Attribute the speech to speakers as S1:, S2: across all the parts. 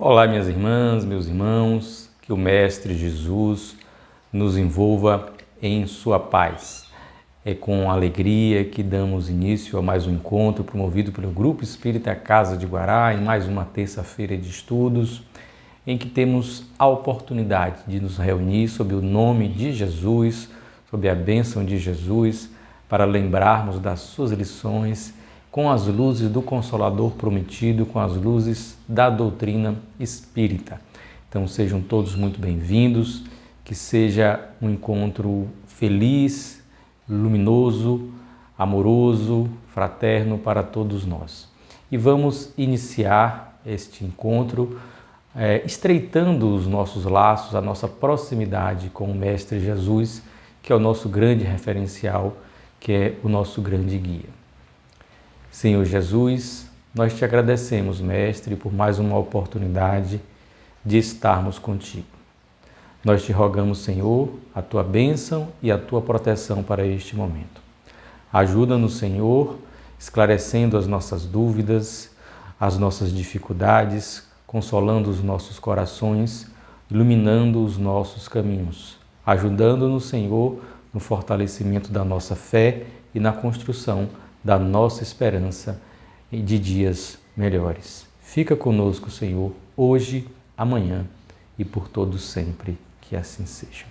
S1: Olá, minhas irmãs, meus irmãos, que o Mestre Jesus nos envolva em sua paz. É com alegria que damos início a mais um encontro promovido pelo Grupo Espírita Casa de Guará, em mais uma terça-feira de estudos, em que temos a oportunidade de nos reunir sob o nome de Jesus, sob a bênção de Jesus, para lembrarmos das suas lições, com as luzes do Consolador prometido, com as luzes da doutrina espírita. Então sejam todos muito bem-vindos, que seja um encontro feliz, luminoso, amoroso, fraterno para todos nós. E vamos iniciar este encontro estreitando os nossos laços, a nossa proximidade com o Mestre Jesus, que é o nosso grande referencial, que é o nosso grande guia. Senhor Jesus, nós te agradecemos, Mestre, por mais uma oportunidade de estarmos contigo. Nós te rogamos, Senhor, a tua bênção e a tua proteção para este momento. Ajuda-nos, Senhor, esclarecendo as nossas dúvidas, as nossas dificuldades, consolando os nossos corações, iluminando os nossos caminhos, ajudando-nos, Senhor, no fortalecimento da nossa fé e na construção da nossa esperança de dias melhores. Fica conosco, Senhor, hoje, amanhã e por todos sempre, que assim seja.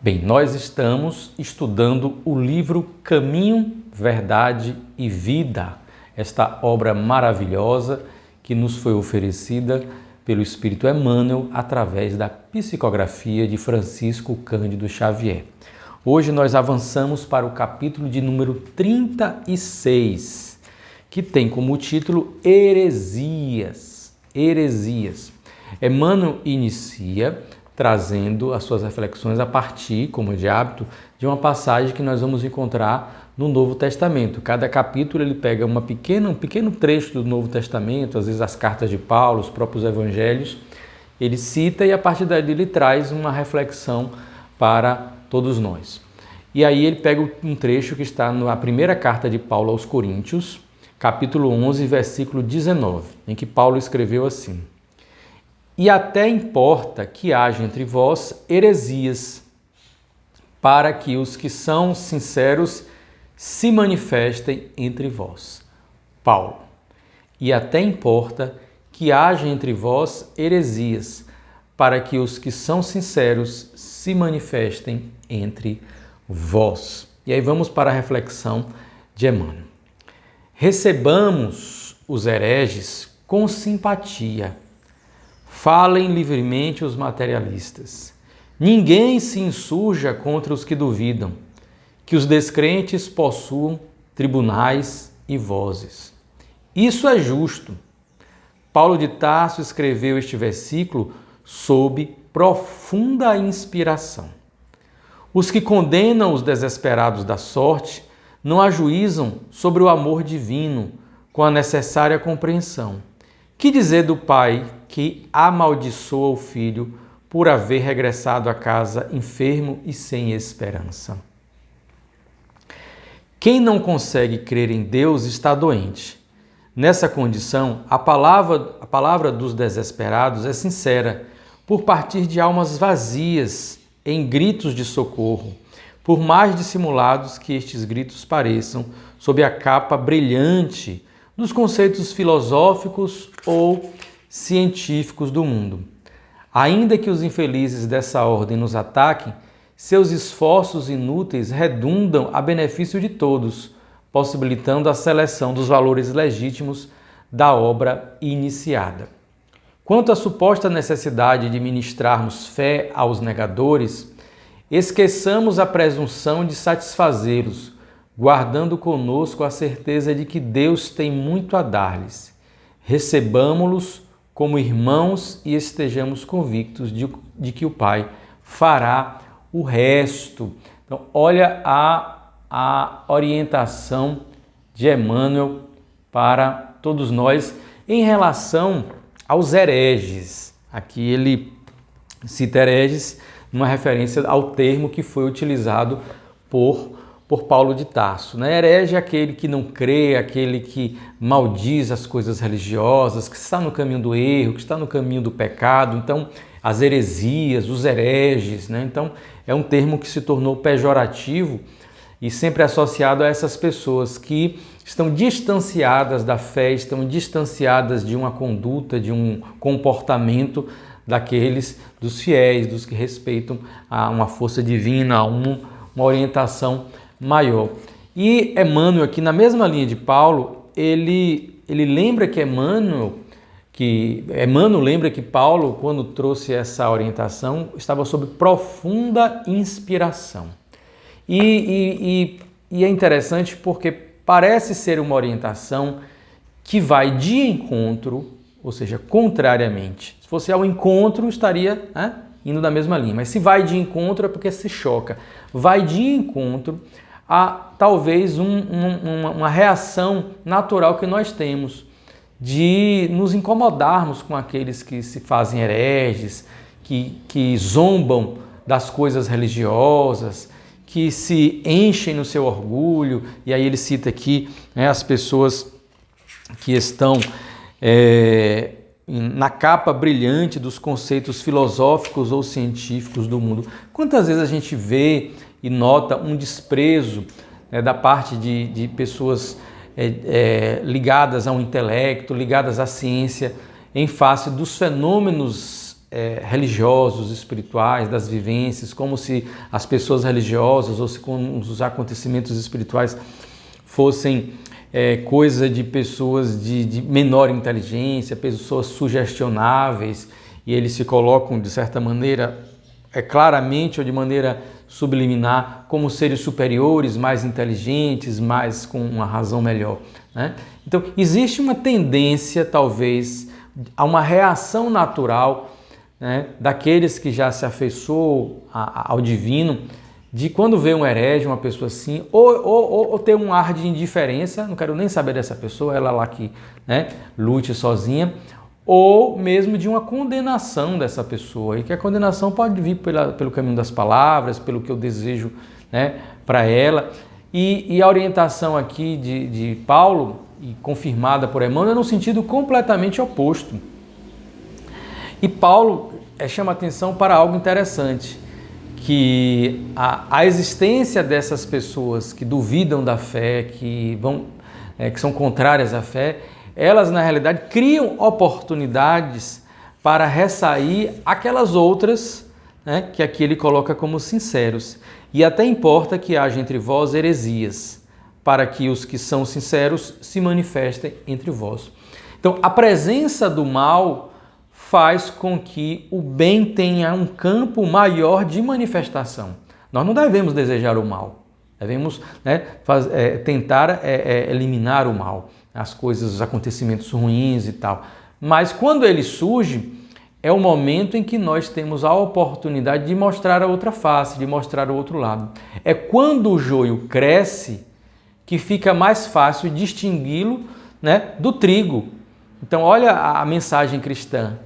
S1: Bem, nós estamos estudando o livro Caminho, Verdade e Vida, esta obra maravilhosa que nos foi oferecida pelo Espírito Emmanuel através da psicografia de Francisco Cândido Xavier. Hoje nós avançamos para o capítulo de número 36, que tem como título Heresias. Heresias. Emmanuel inicia trazendo as suas reflexões a partir, como de hábito, de uma passagem que nós vamos encontrar no Novo Testamento. Cada capítulo ele pega um pequeno trecho do Novo Testamento, às vezes as cartas de Paulo, os próprios evangelhos, ele cita e a partir dali ele traz uma reflexão para todos nós. E aí ele pega um trecho que está na primeira carta de Paulo aos Coríntios, capítulo 11, versículo 19, em que Paulo escreveu assim: E até importa que haja entre vós heresias, para que os que são sinceros se manifestem entre vós. Paulo. E até importa que haja entre vós heresias, para que os que são sinceros se manifestem entre vós. E aí vamos para a reflexão de Emmanuel. Recebamos os hereges com simpatia. Falem livremente os materialistas. Ninguém se insurja contra os que duvidam. Que os descrentes possuam tribunais e vozes. Isso é justo. Paulo de Tarso escreveu este versículo sob profunda inspiração. Os que condenam os desesperados da sorte não ajuizam sobre o amor divino com a necessária compreensão. Que dizer do pai que amaldiçoa o filho por haver regressado a casa enfermo e sem esperança? Quem não consegue crer em Deus está doente. Nessa condição, a palavra dos desesperados é sincera, por partir de almas vazias, em gritos de socorro, por mais dissimulados que estes gritos pareçam, sob a capa brilhante dos conceitos filosóficos ou científicos do mundo. Ainda que os infelizes dessa ordem nos ataquem, seus esforços inúteis redundam a benefício de todos, possibilitando a seleção dos valores legítimos da obra iniciada. Quanto à suposta necessidade de ministrarmos fé aos negadores, esqueçamos a presunção de satisfazê-los, guardando conosco a certeza de que Deus tem muito a dar-lhes. Recebamo-los como irmãos e estejamos convictos de que o Pai fará o resto. Então, olha a orientação de Emmanuel para todos nós em relação aos hereges. Aqui ele cita hereges numa referência ao termo que foi utilizado por por Paulo de Tarso, né? Herege é aquele que não crê, aquele que maldiz as coisas religiosas, que está no caminho do erro, que está no caminho do pecado. Então, as heresias, os hereges, né? Então, é um termo que se tornou pejorativo e sempre associado a essas pessoas que estão distanciadas da fé, estão distanciadas de uma conduta, de um comportamento daqueles, dos fiéis, dos que respeitam a uma força divina, a uma orientação maior. E Emmanuel, aqui na mesma linha de Paulo, ele lembra que Emmanuel lembra que Paulo, quando trouxe essa orientação, estava sob profunda inspiração. E é interessante porque parece ser uma orientação que vai de encontro, ou seja, contrariamente. Se fosse ao encontro, estaria indo na mesma linha. Mas se vai de encontro é porque se choca. Vai de encontro a talvez uma reação natural que nós temos de nos incomodarmos com aqueles que se fazem hereges, que zombam das coisas religiosas, que se enchem no seu orgulho. E aí ele cita aqui as pessoas que estão na capa brilhante dos conceitos filosóficos ou científicos do mundo. Quantas vezes a gente vê e nota um desprezo da parte de pessoas ligadas ao intelecto, ligadas à ciência, em face dos fenômenos religiosos, espirituais, das vivências, como se as pessoas religiosas ou se os acontecimentos espirituais fossem coisa de pessoas de menor inteligência, pessoas sugestionáveis, e eles se colocam, de certa maneira, claramente ou de maneira subliminar, como seres superiores, mais inteligentes, mais com uma razão melhor, né? Então, existe uma tendência, talvez, a uma reação natural, né, daqueles que já se afeiçoou ao divino, de quando vê um herege, uma pessoa assim, ou ter um ar de indiferença, não quero nem saber dessa pessoa, ela lá que lute sozinha, ou mesmo de uma condenação dessa pessoa, e que a condenação pode vir pelo caminho das palavras, pelo que eu desejo para ela. E a orientação aqui de Paulo, e confirmada por Emmanuel, é no sentido completamente oposto. E Paulo chama atenção para algo interessante, que a existência dessas pessoas que duvidam da fé, que são contrárias à fé, elas na realidade criam oportunidades para ressair aquelas outras, que aqui ele coloca como sinceros. E até importa que haja entre vós heresias, para que os que são sinceros se manifestem entre vós. Então, a presença do mal faz com que o bem tenha um campo maior de manifestação. Nós não devemos desejar o mal, devemos tentar eliminar o mal, as coisas, os acontecimentos ruins e tal. Mas quando ele surge, é o momento em que nós temos a oportunidade de mostrar a outra face, de mostrar o outro lado. É quando o joio cresce que fica mais fácil distingui-lo do trigo. Então, olha a mensagem cristã,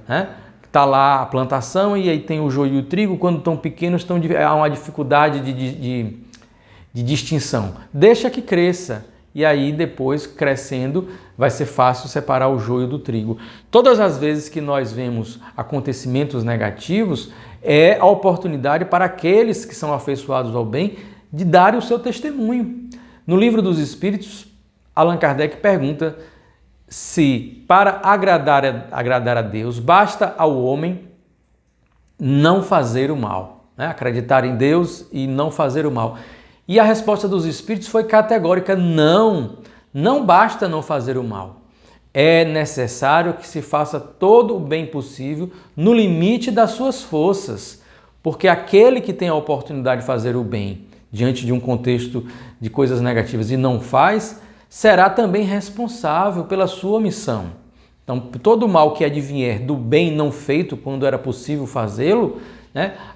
S1: está lá a plantação e aí tem o joio e o trigo, quando estão pequenos há uma dificuldade de distinção. Deixa que cresça e aí depois, crescendo, vai ser fácil separar o joio do trigo. Todas as vezes que nós vemos acontecimentos negativos, é a oportunidade para aqueles que são afeiçoados ao bem de darem o seu testemunho. No Livro dos Espíritos, Allan Kardec pergunta se para agradar a Deus basta ao homem não fazer o mal, acreditar em Deus e não fazer o mal. E a resposta dos Espíritos foi categórica: não basta não fazer o mal. É necessário que se faça todo o bem possível no limite das suas forças, porque aquele que tem a oportunidade de fazer o bem diante de um contexto de coisas negativas e não faz, será também responsável pela sua missão. Então, todo o mal que advier do bem não feito quando era possível fazê-lo,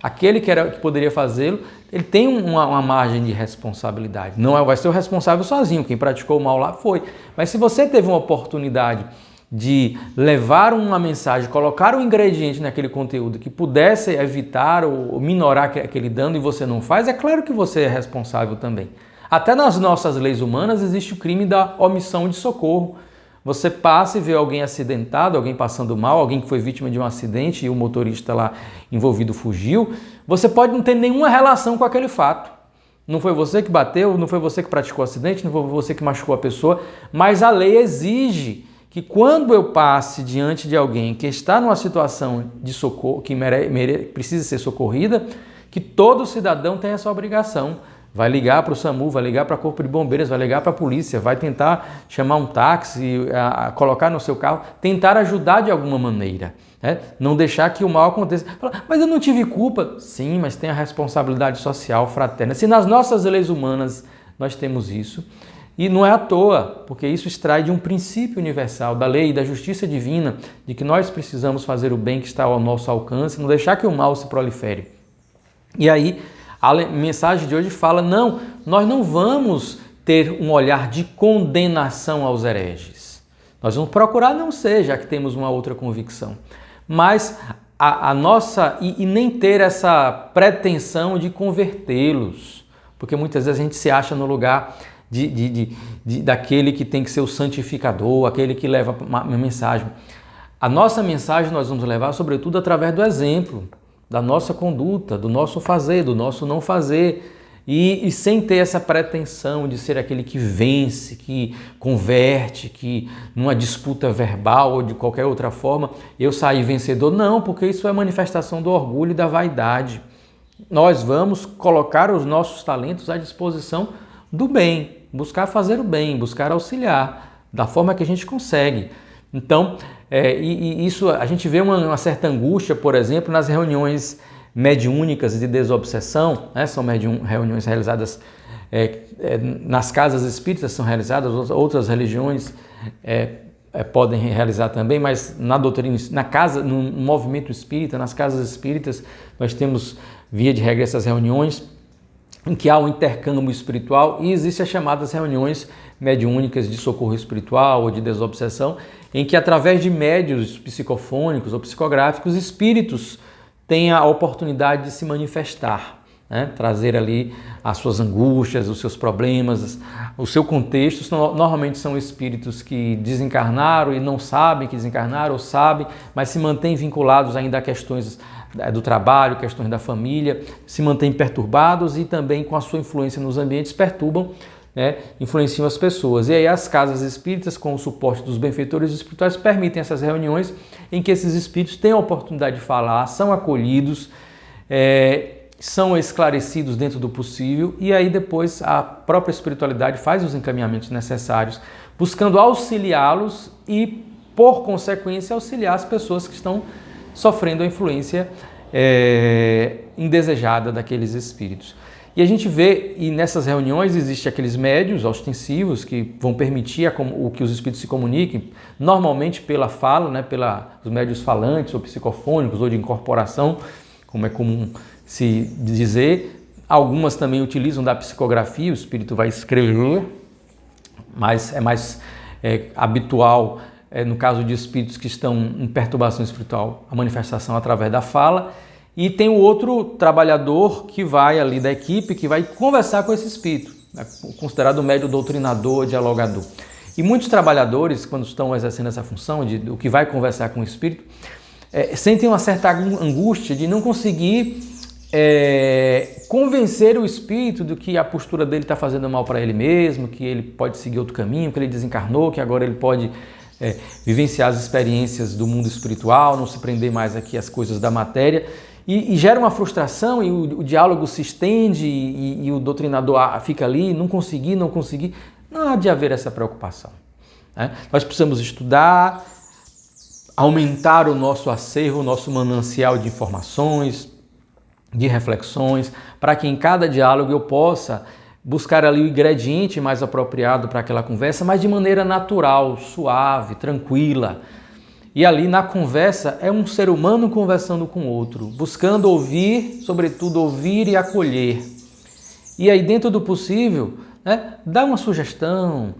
S1: aquele que poderia fazê-lo, ele tem uma margem de responsabilidade. Não vai ser o responsável sozinho, quem praticou o mal lá foi. Mas se você teve uma oportunidade de levar uma mensagem, colocar um ingrediente naquele conteúdo que pudesse evitar ou minorar aquele dano e você não faz, é claro que você é responsável também. Até nas nossas leis humanas existe o crime da omissão de socorro. Você passa e vê alguém acidentado, alguém passando mal, alguém que foi vítima de um acidente e o motorista lá envolvido fugiu. Você pode não ter nenhuma relação com aquele fato. Não foi você que bateu, não foi você que praticou o acidente, não foi você que machucou a pessoa, mas a lei exige que quando eu passe diante de alguém que está numa situação de socorro, que precisa ser socorrida, que todo cidadão tem essa obrigação. Vai ligar para o SAMU, vai ligar para o Corpo de Bombeiros, vai ligar para a polícia, vai tentar chamar um táxi, colocar no seu carro, tentar ajudar de alguma maneira. Né? Não deixar que o mal aconteça. Mas eu não tive culpa. Sim, mas tem a responsabilidade social fraterna. Se nas nossas leis humanas nós temos isso, e não é à toa, porque isso extrai de um princípio universal, da lei e da justiça divina, de que nós precisamos fazer o bem que está ao nosso alcance, não deixar que o mal se prolifere. E aí, a mensagem de hoje fala, não, nós não vamos ter um olhar de condenação aos hereges. Nós vamos procurar não ser, já que temos uma outra convicção. Mas a nossa, e nem ter essa pretensão de convertê-los, porque muitas vezes a gente se acha no lugar daquele que tem que ser o santificador, aquele que leva uma mensagem. A nossa mensagem nós vamos levar, sobretudo, através do exemplo, da nossa conduta, do nosso fazer, do nosso não fazer, e sem ter essa pretensão de ser aquele que vence, que converte, que numa disputa verbal ou de qualquer outra forma eu sair vencedor. Não, porque isso é manifestação do orgulho e da vaidade. Nós vamos colocar os nossos talentos à disposição do bem, buscar fazer o bem, buscar auxiliar da forma que a gente consegue. Então, isso a gente vê uma certa angústia, por exemplo, nas reuniões mediúnicas de desobsessão, né? São reuniões realizadas nas casas espíritas, são realizadas, outras religiões podem realizar também, mas na doutrina, no movimento espírita, nas casas espíritas, nós temos, via de regra, essas reuniões em que há um intercâmbio espiritual e existem as chamadas reuniões mediúnicas de socorro espiritual ou de desobsessão, em que através de médios psicofônicos ou psicográficos, espíritos têm a oportunidade de se manifestar, né? Trazer ali as suas angústias, os seus problemas, o seu contexto. Normalmente são espíritos que desencarnaram e não sabem que desencarnaram, ou sabem, mas se mantêm vinculados ainda a questões do trabalho, questões da família, se mantêm perturbados e também com a sua influência nos ambientes perturbam, né, influenciam as pessoas. E aí as casas espíritas, com o suporte dos benfeitores espirituais, permitem essas reuniões em que esses espíritos têm a oportunidade de falar, são acolhidos, são esclarecidos dentro do possível, e aí depois a própria espiritualidade faz os encaminhamentos necessários, buscando auxiliá-los e, por consequência, auxiliar as pessoas que estão sofrendo a influência indesejada daqueles espíritos. E a gente vê, e nessas reuniões existem aqueles médios ostensivos que vão permitir que os espíritos se comuniquem, normalmente pela fala, né, os médios falantes ou psicofônicos ou de incorporação, como é comum se dizer. Algumas também utilizam da psicografia, o espírito vai escrever, mas é mais habitual, no caso de espíritos que estão em perturbação espiritual, a manifestação através da fala. E tem o outro trabalhador que vai ali da equipe, que vai conversar com esse espírito, né, considerado médio doutrinador, dialogador. E muitos trabalhadores, quando estão exercendo essa função, o que vai conversar com o espírito, sentem uma certa angústia de não conseguir convencer o espírito de que a postura dele está fazendo mal para ele mesmo, que ele pode seguir outro caminho, que ele desencarnou, que agora ele pode vivenciar as experiências do mundo espiritual, não se prender mais aqui às coisas da matéria. E gera uma frustração e o diálogo se estende e o doutrinador fica ali, não conseguir. Não há de haver essa preocupação, né? Nós precisamos estudar, aumentar o nosso acervo, o nosso manancial de informações, de reflexões, para que em cada diálogo eu possa buscar ali o ingrediente mais apropriado para aquela conversa, mas de maneira natural, suave, tranquila. E ali na conversa é um ser humano conversando com outro, buscando ouvir, sobretudo ouvir e acolher. E aí dentro do possível, né, dá uma sugestão,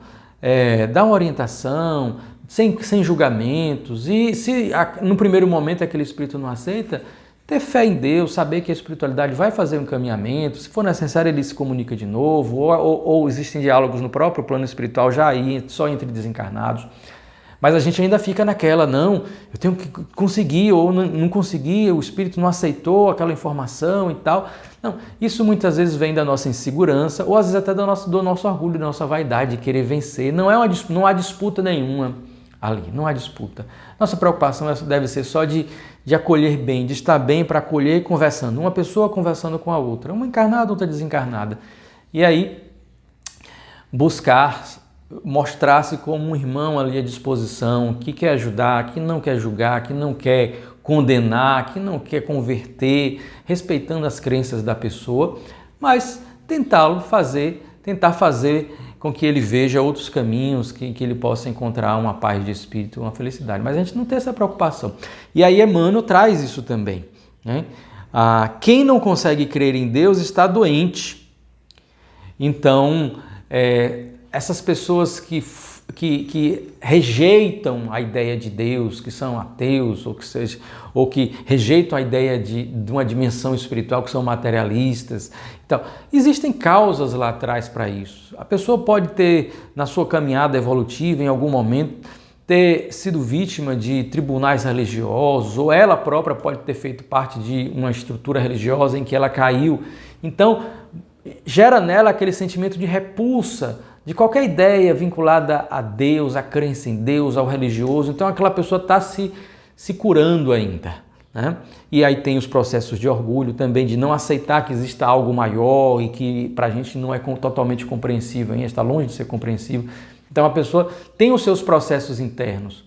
S1: dá uma orientação, sem julgamentos. E se no primeiro momento aquele espírito não aceita, ter fé em Deus, saber que a espiritualidade vai fazer um encaminhamento, se for necessário ele se comunica de novo, ou existem diálogos no próprio plano espiritual já aí, só entre desencarnados. Mas a gente ainda fica naquela, não, eu tenho que conseguir, ou não consegui, o espírito não aceitou aquela informação e tal. Não, isso muitas vezes vem da nossa insegurança, ou às vezes até do nosso orgulho, da nossa vaidade de querer vencer. Não há disputa nenhuma ali, não há disputa. Nossa preocupação deve ser só de acolher bem, de estar bem para acolher conversando. Uma pessoa conversando com a outra, uma encarnada, outra desencarnada. E aí, buscar mostrar-se como um irmão ali à disposição, que quer ajudar, que não quer julgar, que não quer condenar, que não quer converter, respeitando as crenças da pessoa, mas tentar fazer com que ele veja outros caminhos, que ele possa encontrar uma paz de espírito, uma felicidade. Mas a gente não tem essa preocupação. E aí Emmanuel traz isso também, né? Quem não consegue crer em Deus está doente. Então, essas pessoas que rejeitam a ideia de Deus, que são ateus, ou que rejeitam a ideia de uma dimensão espiritual, que são materialistas. Então, existem causas lá atrás para isso. A pessoa pode ter, na sua caminhada evolutiva, em algum momento, ter sido vítima de tribunais religiosos, ou ela própria pode ter feito parte de uma estrutura religiosa em que ela caiu. Então, gera nela aquele sentimento de repulsa de qualquer ideia vinculada a Deus, a crença em Deus, ao religioso. Então aquela pessoa está se curando ainda, né? E aí tem os processos de orgulho também, de não aceitar que exista algo maior e que para a gente não é totalmente compreensível, ainda está longe de ser compreensível. Então a pessoa tem os seus processos internos.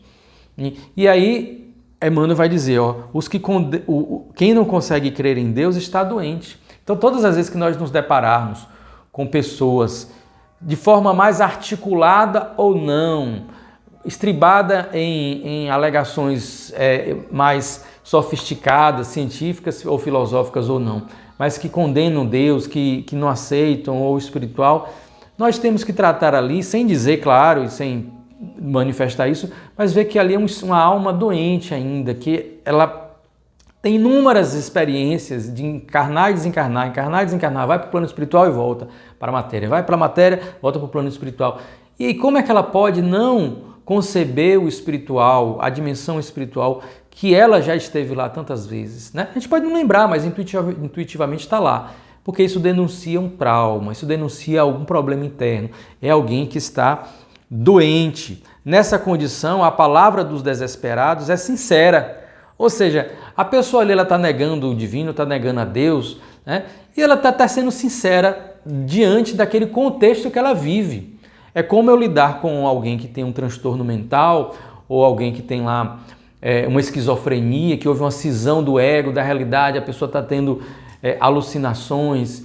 S1: E aí Emmanuel vai dizer, quem não consegue crer em Deus está doente. Então todas as vezes que nós nos depararmos com pessoas de forma mais articulada ou não, estribada em alegações mais sofisticadas, científicas ou filosóficas ou não, mas que condenam Deus, que não aceitam ou espiritual, nós temos que tratar ali, sem dizer, claro, e sem manifestar isso, mas ver que ali é uma alma doente ainda, que ela tem inúmeras experiências de encarnar e desencarnar, encarnar e desencarnar, vai para o plano espiritual e volta para a matéria, vai para a matéria, volta para o plano espiritual. E aí, como é que ela pode não conceber o espiritual, a dimensão espiritual, que ela já esteve lá tantas vezes, né? A gente pode não lembrar, mas intuitivamente está lá, porque isso denuncia um trauma, isso denuncia algum problema interno, é alguém que está doente. Nessa condição, a palavra dos desesperados é sincera. Ou seja, a pessoa ali está negando o divino, está negando a Deus, né? E ela está sendo sincera diante daquele contexto que ela vive. É como eu lidar com alguém que tem um transtorno mental ou alguém que tem lá uma esquizofrenia, que houve uma cisão do ego, da realidade, a pessoa está tendo alucinações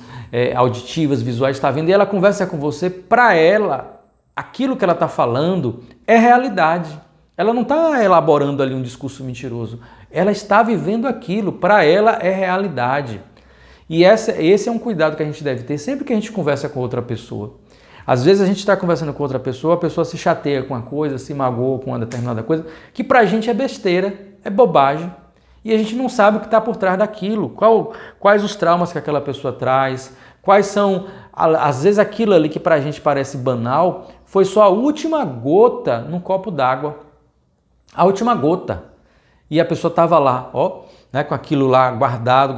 S1: auditivas, visuais, está vendo, e ela conversa com você, para ela, aquilo que ela está falando é realidade. Ela não está elaborando ali um discurso mentiroso, ela está vivendo aquilo, para ela é realidade. E esse é um cuidado que a gente deve ter sempre que a gente conversa com outra pessoa. Às vezes a gente está conversando com outra pessoa, a pessoa se chateia com uma coisa, se magoa com uma determinada coisa, que para a gente é besteira, é bobagem, e a gente não sabe o que está por trás daquilo, quais os traumas que aquela pessoa traz, quais são, às vezes aquilo ali que para a gente parece banal, foi só a última gota num copo d'água. A última gota. E a pessoa estava lá, né, com aquilo lá guardado,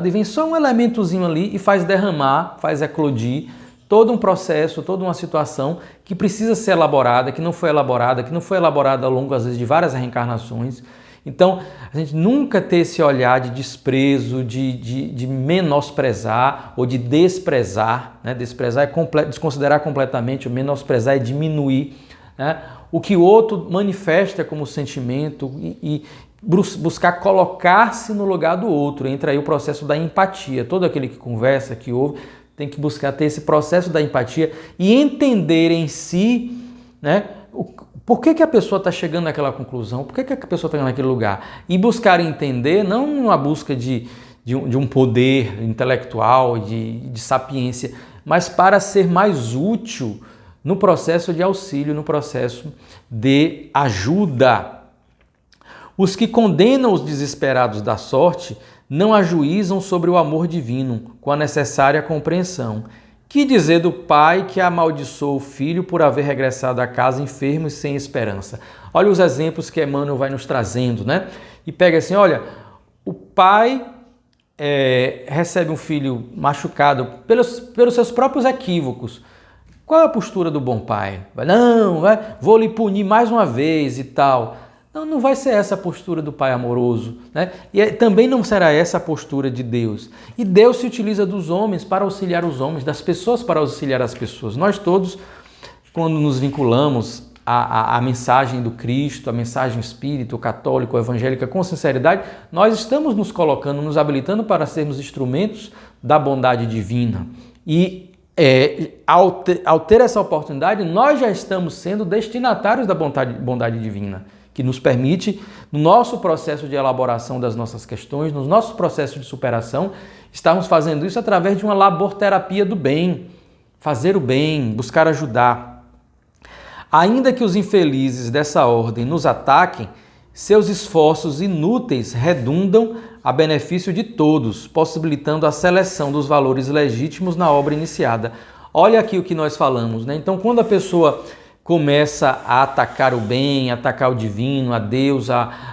S1: e vem só um elementozinho ali e faz derramar, faz eclodir todo um processo, toda uma situação que precisa ser elaborada, que não foi elaborada ao longo, às vezes, de várias reencarnações. Então, a gente nunca ter esse olhar de desprezo, de menosprezar ou de desprezar, né? Desprezar é desconsiderar completamente, o menosprezar é diminuir, né? O que o outro manifesta como sentimento e buscar colocar-se no lugar do outro. Entra aí o processo da empatia. Todo aquele que conversa, que ouve, tem que buscar ter esse processo da empatia e entender em si, né, por que a pessoa está chegando naquela conclusão, por que a pessoa está naquele lugar. E buscar entender, não uma busca de um poder intelectual, de sapiência, mas para ser mais útil no processo de auxílio, no processo de ajuda. Os que condenam os desesperados da sorte não ajuizam sobre o amor divino, com a necessária compreensão. Que dizer do pai que amaldiçoou o filho por haver regressado a casa enfermo e sem esperança? Olha os exemplos que Emmanuel vai nos trazendo, né? E pega assim, olha, o pai recebe um filho machucado pelos seus próprios equívocos. Qual é a postura do bom pai? Não, vou lhe punir mais uma vez e tal. Não vai ser essa a postura do pai amoroso, né? E também não será essa a postura de Deus. E Deus se utiliza dos homens para auxiliar os homens, das pessoas para auxiliar as pessoas. Nós todos, quando nos vinculamos à mensagem do Cristo, a mensagem espírita, católica, evangélica, com sinceridade, nós estamos nos colocando, nos habilitando para sermos instrumentos da bondade divina. E ao ter essa oportunidade, nós já estamos sendo destinatários da bondade divina, que nos permite, no nosso processo de elaboração das nossas questões, no nosso processo de superação, estarmos fazendo isso através de uma laborterapia do bem, fazer o bem, buscar ajudar. Ainda que os infelizes dessa ordem nos ataquem, seus esforços inúteis redundam a benefício de todos, possibilitando a seleção dos valores legítimos na obra iniciada. Olha aqui o que nós falamos, né? Então, quando a pessoa começa a atacar o bem, a atacar o divino, a Deus,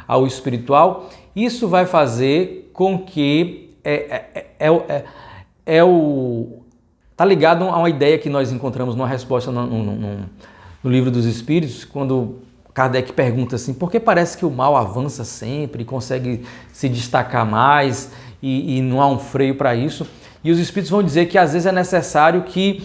S1: ao espiritual, isso vai fazer com que tá ligado a uma ideia que nós encontramos numa resposta no Livro dos Espíritos, quando Kardec pergunta assim, por que parece que o mal avança sempre, consegue se destacar mais e não há um freio para isso? E os Espíritos vão dizer que às vezes é necessário que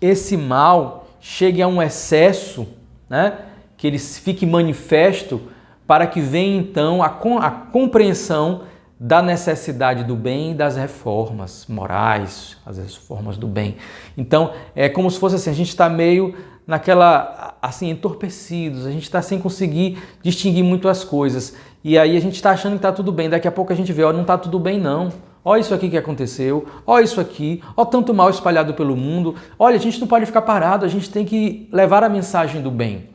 S1: esse mal chegue a um excesso, né? Que ele fique manifesto para que venha então a compreensão da necessidade do bem e das reformas morais, as reformas do bem. Então, é como se fosse assim, a gente está meio naquela, assim, entorpecidos, a gente está sem conseguir distinguir muito as coisas. E aí a gente está achando que está tudo bem, daqui a pouco a gente vê, ó, não está tudo bem não. Olha isso aqui que aconteceu, olha isso aqui, olha tanto mal espalhado pelo mundo. Olha, a gente não pode ficar parado, a gente tem que levar a mensagem do bem.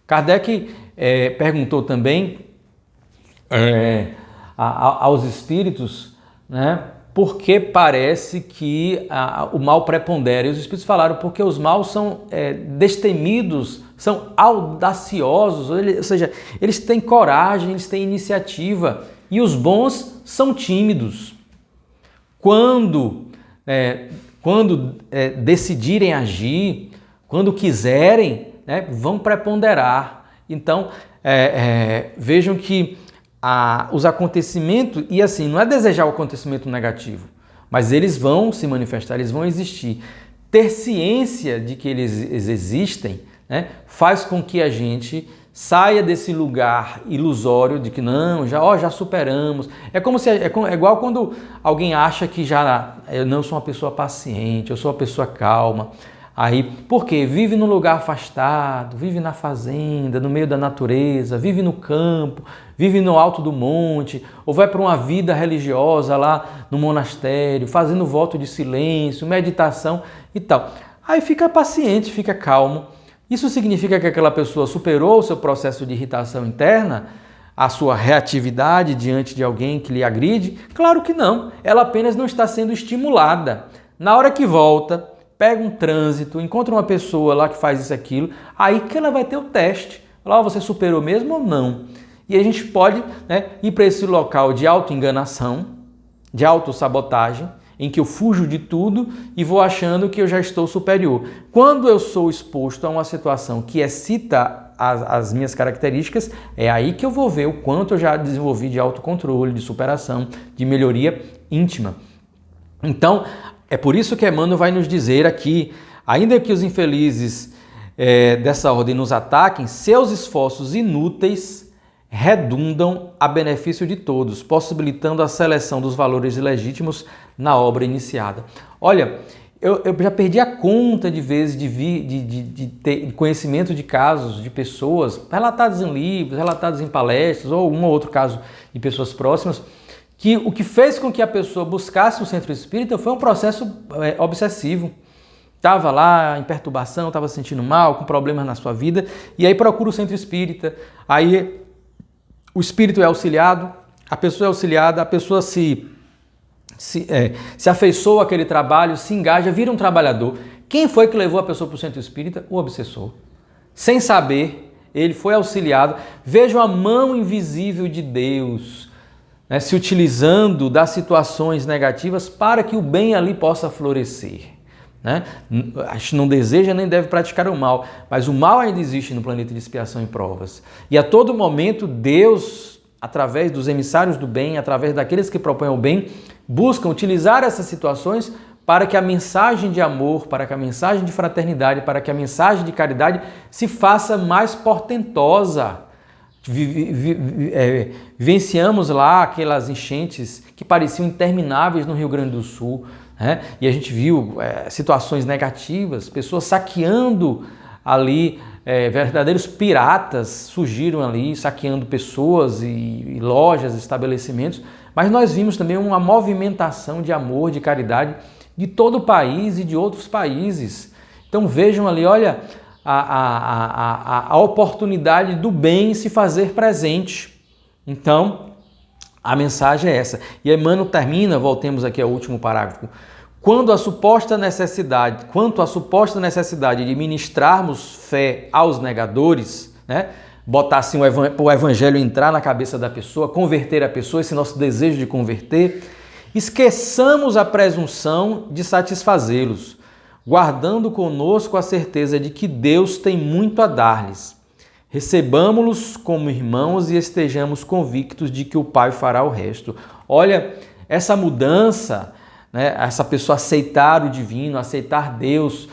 S1: Kardec perguntou também aos espíritos, né, por que parece que o mal prepondera. E os espíritos falaram porque os maus são destemidos, são audaciosos, ou seja, eles têm coragem, eles têm iniciativa, e os bons são tímidos. Quando decidirem agir, quando quiserem, né, vão preponderar. Então, vejam que os acontecimentos, e assim, não é desejar o acontecimento negativo, mas eles vão se manifestar, eles vão existir. Ter ciência de que eles existem, né, faz com que a gente saia desse lugar ilusório de que não, já superamos. É igual quando alguém acha que eu não sou uma pessoa paciente, eu sou uma pessoa calma. Aí, por quê? Vive num lugar afastado, vive na fazenda, no meio da natureza, vive no campo, vive no alto do monte, ou vai para uma vida religiosa lá no monastério, fazendo voto de silêncio, meditação e tal. Aí fica paciente, fica calmo. Isso significa que aquela pessoa superou o seu processo de irritação interna, a sua reatividade diante de alguém que lhe agride? Claro que não. Ela apenas não está sendo estimulada. Na hora que volta, pega um trânsito, encontra uma pessoa lá que faz isso e aquilo, aí que ela vai ter o teste. Lá você superou mesmo ou não? E a gente pode, né, ir para esse local de autoenganação, de autossabotagem, em que eu fujo de tudo e vou achando que eu já estou superior. Quando eu sou exposto a uma situação que excita as minhas características, é aí que eu vou ver o quanto eu já desenvolvi de autocontrole, de superação, de melhoria íntima. Então, é por isso que Emmanuel vai nos dizer aqui, ainda que os infelizes dessa ordem nos ataquem, seus esforços inúteis redundam a benefício de todos, possibilitando a seleção dos valores legítimos na obra iniciada. Olha, eu já perdi a conta de vezes de ter conhecimento de casos de pessoas relatados em livros, relatados em palestras, ou um ou outro caso de pessoas próximas, que o que fez com que a pessoa buscasse o centro espírita foi um processo obsessivo. Estava lá em perturbação, estava se sentindo mal, com problemas na sua vida, e aí procura o centro espírita. Aí o espírito é auxiliado, a pessoa é auxiliada, a pessoa se se afeiçoa àquele trabalho, se engaja, vira um trabalhador. Quem foi que levou a pessoa para o centro espírita? O obsessor. Sem saber, ele foi auxiliado. Vejam a mão invisível de Deus, né, se utilizando das situações negativas para que o bem ali possa florescer. Né? A gente não deseja nem deve praticar o mal, mas o mal ainda existe no planeta de expiação e provas. E a todo momento, Deus, através dos emissários do bem, através daqueles que propõem o bem, buscam utilizar essas situações para que a mensagem de amor, para que a mensagem de fraternidade, para que a mensagem de caridade se faça mais portentosa. Vivenciamos lá aquelas enchentes que pareciam intermináveis no Rio Grande do Sul, né? E a gente viu situações negativas, pessoas saqueando ali, verdadeiros piratas surgiram ali, saqueando pessoas e lojas, estabelecimentos, mas nós vimos também uma movimentação de amor, de caridade de todo o país e de outros países. Então vejam ali, olha, a oportunidade do bem se fazer presente. Então, a mensagem é essa. E Emmanuel termina, voltemos aqui ao último parágrafo, quanto à suposta necessidade de ministrarmos fé aos negadores, né? Botar assim o evangelho entrar na cabeça da pessoa, converter a pessoa, esse nosso desejo de converter, esqueçamos a presunção de satisfazê-los, guardando conosco a certeza de que Deus tem muito a dar-lhes. Recebamo-los como irmãos e estejamos convictos de que o Pai fará o resto. Olha, essa mudança, né, essa pessoa aceitar o divino, aceitar Deus,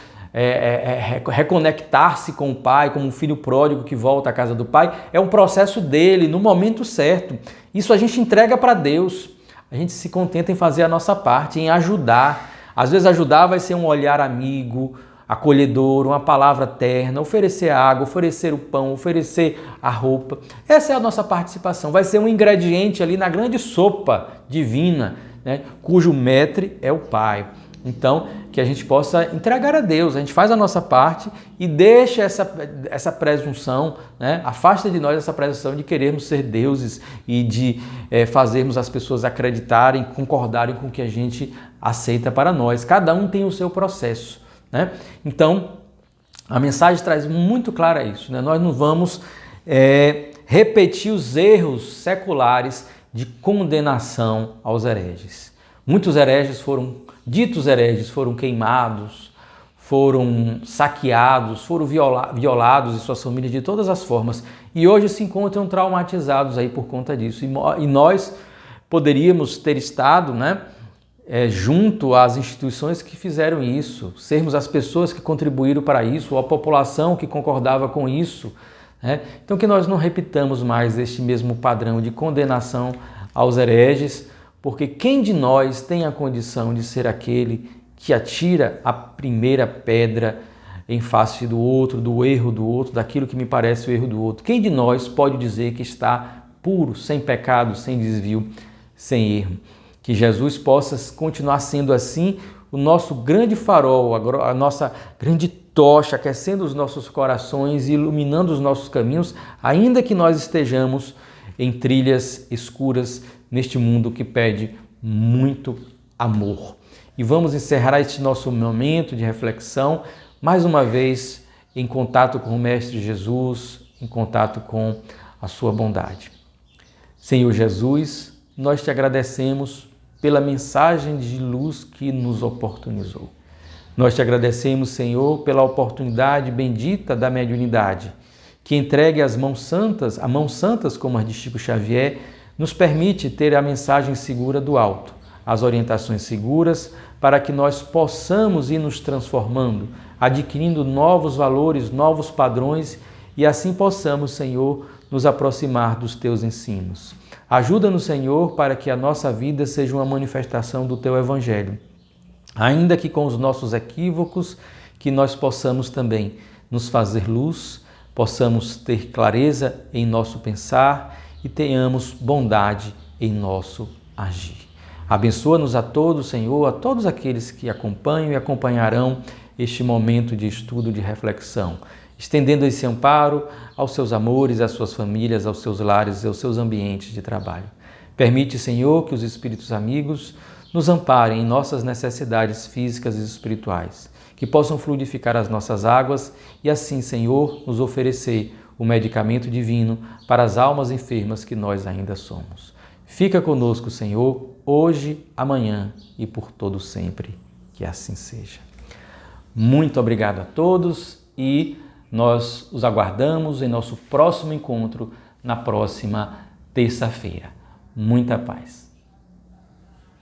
S1: reconectar-se com o Pai, como um filho pródigo que volta à casa do Pai, é um processo dele, no momento certo. Isso a gente entrega para Deus. A gente se contenta em fazer a nossa parte, em ajudar. Às vezes ajudar vai ser um olhar amigo, acolhedor, uma palavra terna, oferecer a água, oferecer o pão, oferecer a roupa. Essa é a nossa participação. Vai ser um ingrediente ali na grande sopa divina, né, cujo maître é o Pai. Então, que a gente possa entregar a Deus, a gente faz a nossa parte e deixa essa presunção, né? Afasta de nós essa presunção de querermos ser deuses e de fazermos as pessoas acreditarem, concordarem com o que a gente aceita para nós. Cada um tem o seu processo, né? Então, a mensagem traz muito clara isso, né? Nós não vamos repetir os erros seculares de condenação aos hereges. Muitos ditos hereges foram queimados, foram saqueados, foram violados e suas famílias de todas as formas. E hoje se encontram traumatizados aí por conta disso. E nós poderíamos ter estado, né, junto às instituições que fizeram isso, sermos as pessoas que contribuíram para isso, ou a população que concordava com isso, né? Então que nós não repitamos mais este mesmo padrão de condenação aos hereges, porque quem de nós tem a condição de ser aquele que atira a primeira pedra em face do outro, do erro do outro, daquilo que me parece o erro do outro? Quem de nós pode dizer que está puro, sem pecado, sem desvio, sem erro? Que Jesus possa continuar sendo assim o nosso grande farol, a nossa grande tocha, aquecendo os nossos corações e iluminando os nossos caminhos, ainda que nós estejamos em trilhas escuras neste mundo que pede muito amor. E vamos encerrar este nosso momento de reflexão, mais uma vez em contato com o Mestre Jesus, em contato com a sua bondade. Senhor Jesus, nós te agradecemos pela mensagem de luz que nos oportunizou. Nós te agradecemos, Senhor, pela oportunidade bendita da mediunidade, que entregue a mãos santas como as de Chico Xavier, nos permite ter a mensagem segura do alto, as orientações seguras para que nós possamos ir nos transformando, adquirindo novos valores, novos padrões e assim possamos, Senhor, nos aproximar dos teus ensinos. Ajuda-nos, Senhor, para que a nossa vida seja uma manifestação do teu Evangelho. Ainda que com os nossos equívocos, que nós possamos também nos fazer luz, possamos ter clareza em nosso pensar e tenhamos bondade em nosso agir. Abençoa-nos a todos, Senhor, a todos aqueles que acompanham e acompanharão este momento de estudo, de reflexão, estendendo esse amparo aos seus amores, às suas famílias, aos seus lares e aos seus ambientes de trabalho. Permite, Senhor, que os Espíritos amigos nos amparem em nossas necessidades físicas e espirituais, que possam fluidificar as nossas águas e assim, Senhor, nos oferecer o medicamento divino para as almas enfermas que nós ainda somos. Fica conosco, Senhor, hoje, amanhã e por todo sempre. Que assim seja. Muito obrigado a todos e nós os aguardamos em nosso próximo encontro na próxima terça-feira. Muita paz.